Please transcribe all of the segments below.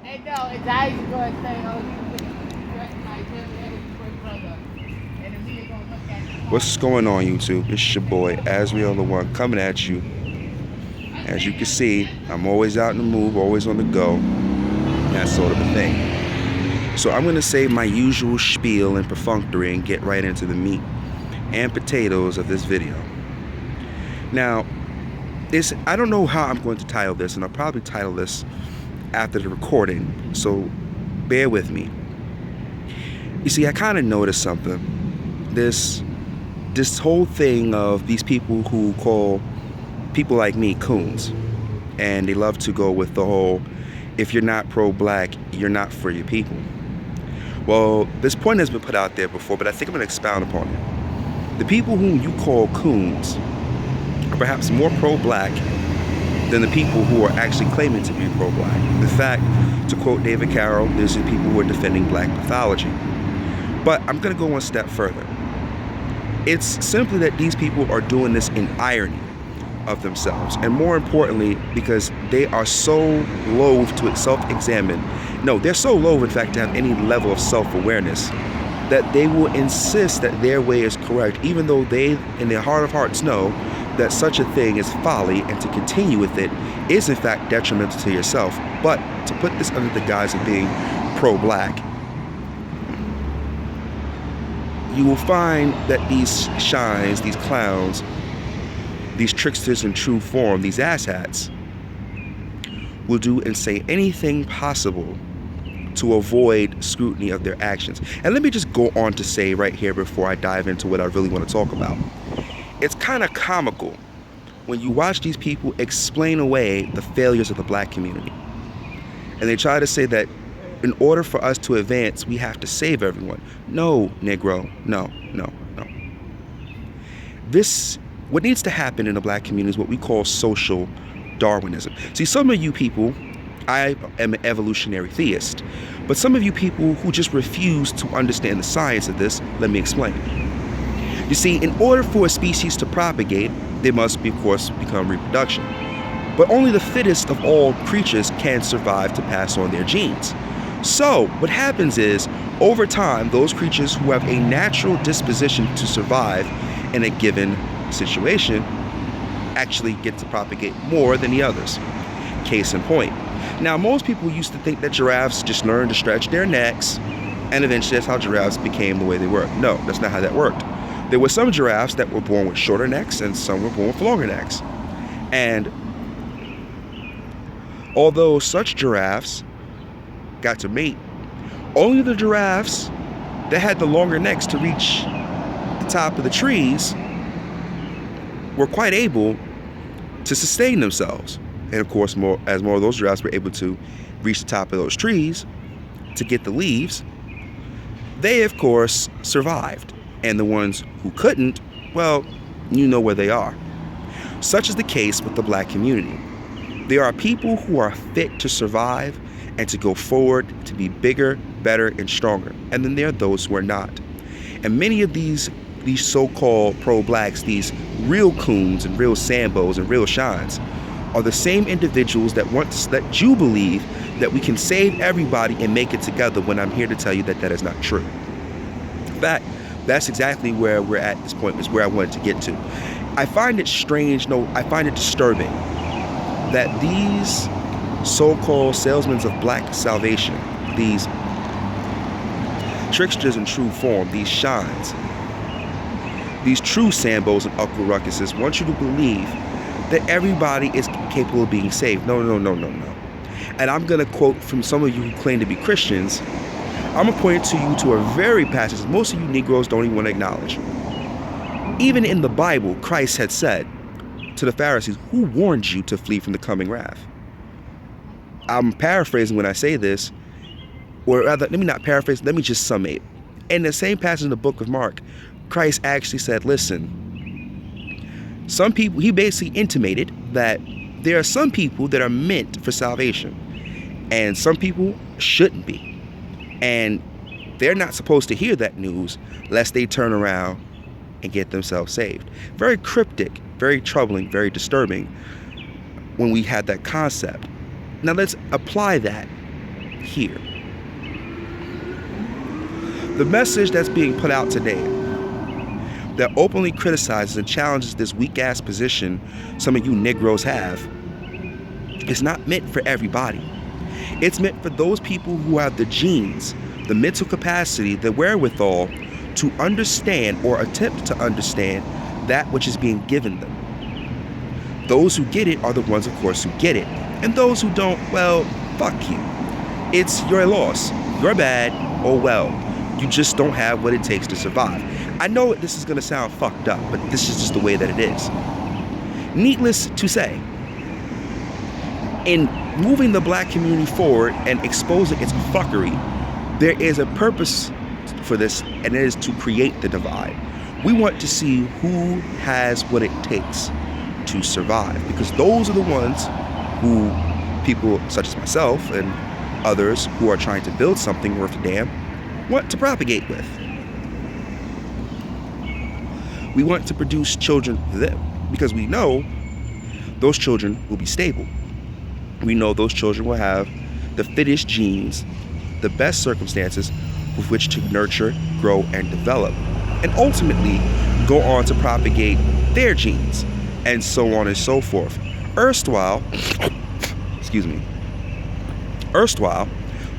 And no, it's I used to go and say, oh, you dressed like him, that is your brother. And then we gonna look at you. What's going on, YouTube? It's your boy, Azriel the One, coming at you. As you can see, I'm always out in the move, always on the go, that sort of a thing. So I'm going to save my usual spiel and perfunctory and get right into the meat and potatoes of this video. Now, I don't know how I'm going to title this, and I'll probably title this after the recording, so bear with me. You see, I kind of noticed something. This whole thing of these people who call people like me coons, and they love to go with the whole, if you're not pro-black, you're not for your people. Well, this point has been put out there before, but I think I'm going to expound upon it. The people whom you call coons are perhaps more pro-black than the people who are actually claiming to be pro-black. In fact, to quote David Carroll, these are people who are defending black pathology. But I'm going to go one step further. It's simply that these people are doing this in irony of themselves, and more importantly, because they are so loath to self-examine. No, they're so loath, in fact, to have any level of self-awareness that they will insist that their way is correct, even though they, in their heart of hearts, know that such a thing is folly, and to continue with it is, in fact, detrimental to yourself. But to put this under the guise of being pro-black, you will find that these shines, these clowns, these tricksters in true form, these asshats, will do and say anything possible to avoid scrutiny of their actions. And let me just go on to say right here before I dive into what I really want to talk about. It's kind of comical when you watch these people explain away the failures of the black community. And they try to say that in order for us to advance, we have to save everyone. No, Negro, no. What needs to happen in the black community is what we call social Darwinism. See, some of you people, I am an evolutionary theist, but some of you people who just refuse to understand the science of this, let me explain. You see, in order for a species to propagate, there must be, of course, become reproduction. But only the fittest of all creatures can survive to pass on their genes. So, what happens is, over time, those creatures who have a natural disposition to survive in a given situation actually get to propagate more than the others. Case in point. Now, most people used to think that giraffes just learned to stretch their necks, and eventually that's how giraffes became the way they were. No, that's not how that worked. There were some giraffes that were born with shorter necks, and some were born with longer necks. And although such giraffes got to mate, only the giraffes that had the longer necks to reach the top of the trees were quite able to sustain themselves. And of course, more of those giraffes were able to reach the top of those trees to get the leaves, they of course survived. And the ones who couldn't, well, you know where they are. Such is the case with the black community. There are people who are fit to survive and to go forward, to be bigger, better, and stronger. And then there are those who are not. And many of these so-called pro-blacks, these real coons and real sambos and real shines, are the same individuals that want to let you believe that we can save everybody and make it together, when I'm here to tell you that that is not true. In fact, that's exactly where we're at this point, is where I wanted to get to. I find it strange, I find it disturbing that these so-called salesmen of black salvation, these tricksters in true form, these shines, these true sambos and upper ruckuses want you to believe that everybody is capable of being saved. No. And I'm going to quote from some of you who claim to be Christians. I'm going to point to you to a very passage that most of you Negroes don't even want to acknowledge. Even in the Bible, Christ had said to the Pharisees, who warned you to flee from the coming wrath? I'm paraphrasing when I say this, or rather, let me not paraphrase, let me just summate. In the same passage in the book of Mark, Christ actually said, listen, some people, he basically intimated that there are some people that are meant for salvation, and some people shouldn't be. And they're not supposed to hear that news lest they turn around and get themselves saved. Very cryptic, very troubling, very disturbing when we had that concept. Now let's apply that here. The message that's being put out today that openly criticizes and challenges this weak-ass position some of you Negroes have is not meant for everybody. It's meant for those people who have the genes, the mental capacity, the wherewithal to understand or attempt to understand that which is being given them. Those who get it are the ones, of course, who get it. And those who don't, well, fuck you. It's your loss. You're bad. Oh well. You just don't have what it takes to survive. I know this is going to sound fucked up, but this is just the way that it is. Needless to say, in moving the black community forward and exposing its fuckery, there is a purpose for this, and it is to create the divide. We want to see who has what it takes to survive, because those are the ones who people such as myself and others who are trying to build something worth a damn want to propagate with. We want to produce children for them because we know those children will be stable. We know those children will have the fittest genes, the best circumstances with which to nurture, grow, and develop, and ultimately go on to propagate their genes, and so on and so forth. Erstwhile,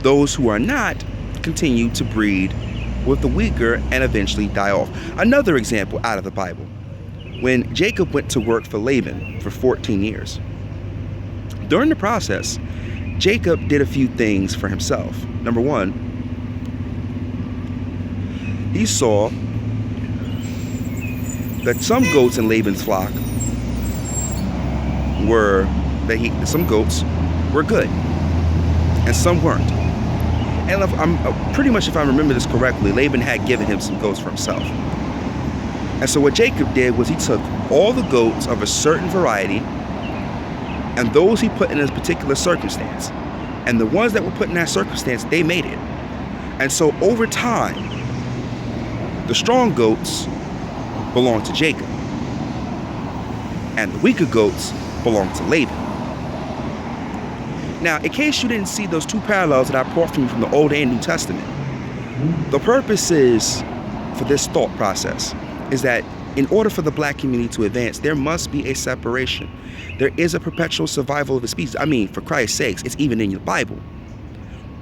those who are not continue to breed with the weaker and eventually die off. Another example out of the Bible. When Jacob went to work for Laban for 14 years, during the process, Jacob did a few things for himself. Number one, he saw that some goats in Laban's flock some goats were good and some weren't. And if I remember this correctly, Laban had given him some goats for himself. And so what Jacob did was he took all the goats of a certain variety and those he put in a particular circumstance. And the ones that were put in that circumstance, they made it. And so over time, the strong goats belonged to Jacob. And the weaker goats belonged to Laban. Now, in case you didn't see those two parallels that I brought from the Old and New Testament, the purpose is, for this thought process, is that in order for the black community to advance, there must be a separation. There is a perpetual survival of the species. I mean, for Christ's sakes, it's even in your Bible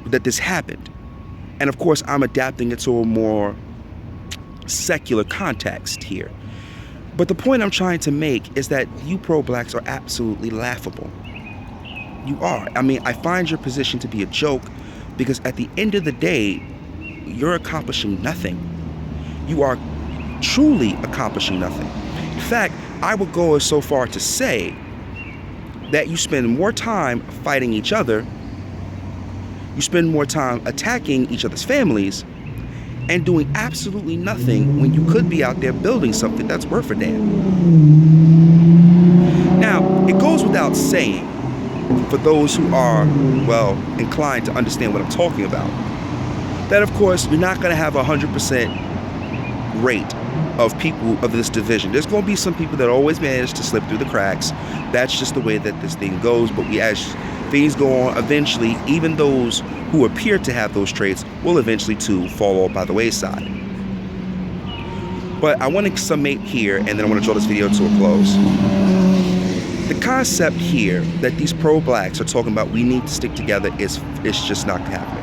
that this happened. And of course, I'm adapting it to a more secular context here. But the point I'm trying to make is that you pro-blacks are absolutely laughable. You are. I mean, I find your position to be a joke because at the end of the day, you're accomplishing nothing. You are truly accomplishing nothing. In fact, I would go so far to say that you spend more time fighting each other, you spend more time attacking each other's families, and doing absolutely nothing when you could be out there building something that's worth a damn. Now, it goes without saying, for those who are, well, inclined to understand what I'm talking about, that of course you're not going to have 100% rate of people of this division. There's going to be some people that always manage to slip through the cracks. That's just the way that this thing goes. But as things go on, eventually, even those who appear to have those traits will eventually too fall by the wayside. But I want to summate here, and then I want to draw this video to a close. The concept here that these pro-blacks are talking about we need to stick together is just not happening.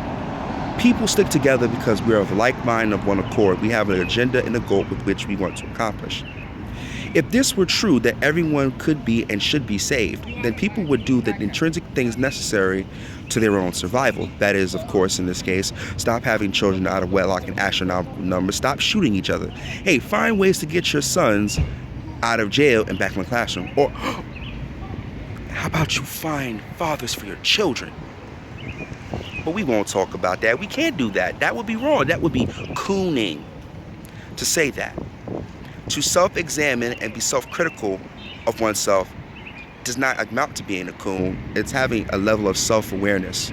People stick together because we're of like mind, of one accord. We have an agenda and a goal with which we want to accomplish. If this were true, that everyone could be and should be saved, then people would do the intrinsic things necessary to their own survival. That is, of course, in this case, stop having children out of wedlock in astronomical numbers, stop shooting each other. Hey, find ways to get your sons out of jail and back in the classroom. Or how about you find fathers for your children? But we won't talk about that. We can't do that. That would be wrong. That would be cooning to say that. To self-examine and be self-critical of oneself does not amount to being a coon. It's having a level of self-awareness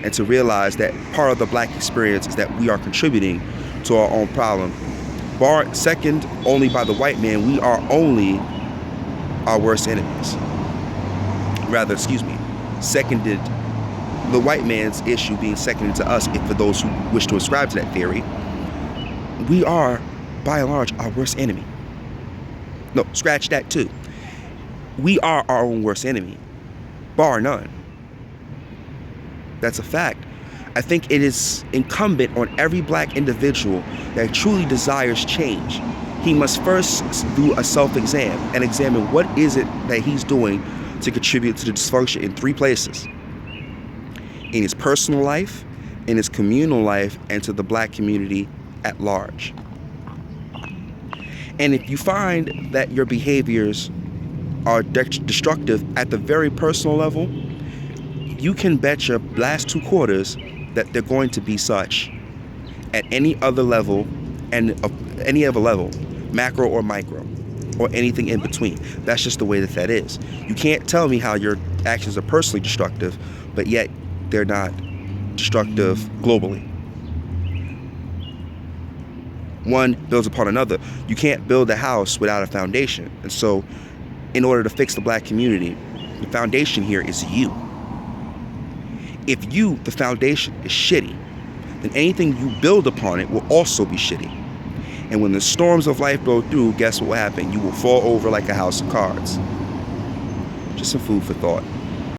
and to realize that part of the black experience is that we are contributing to our own problem. Second only by the white man, we are only our worst enemies. Seconded the white man's issue being seconded to us, if for those who wish to ascribe to that theory, we are, by and large, our worst enemy. No, scratch that too. We are our own worst enemy, bar none. That's a fact. I think it is incumbent on every black individual that truly desires change. He must first do a self-exam and examine what is it that he's doing to contribute to the dysfunction in 3 places. In his personal life, in his communal life, and to the black community at large. And if you find that your behaviors are destructive at the very personal level, you can bet your last 2 quarters that they're going to be such at any other level, and any other level, macro or micro, or anything in between. That's just the way that is. You can't tell me how your actions are personally destructive, but yet they're not destructive globally. One builds upon another. You can't build a house without a foundation. And so, in order to fix the black community, the foundation here is you. If you, the foundation, is shitty, then anything you build upon it will also be shitty. And when the storms of life blow through, guess what will happen? You will fall over like a house of cards. Just some food for thought.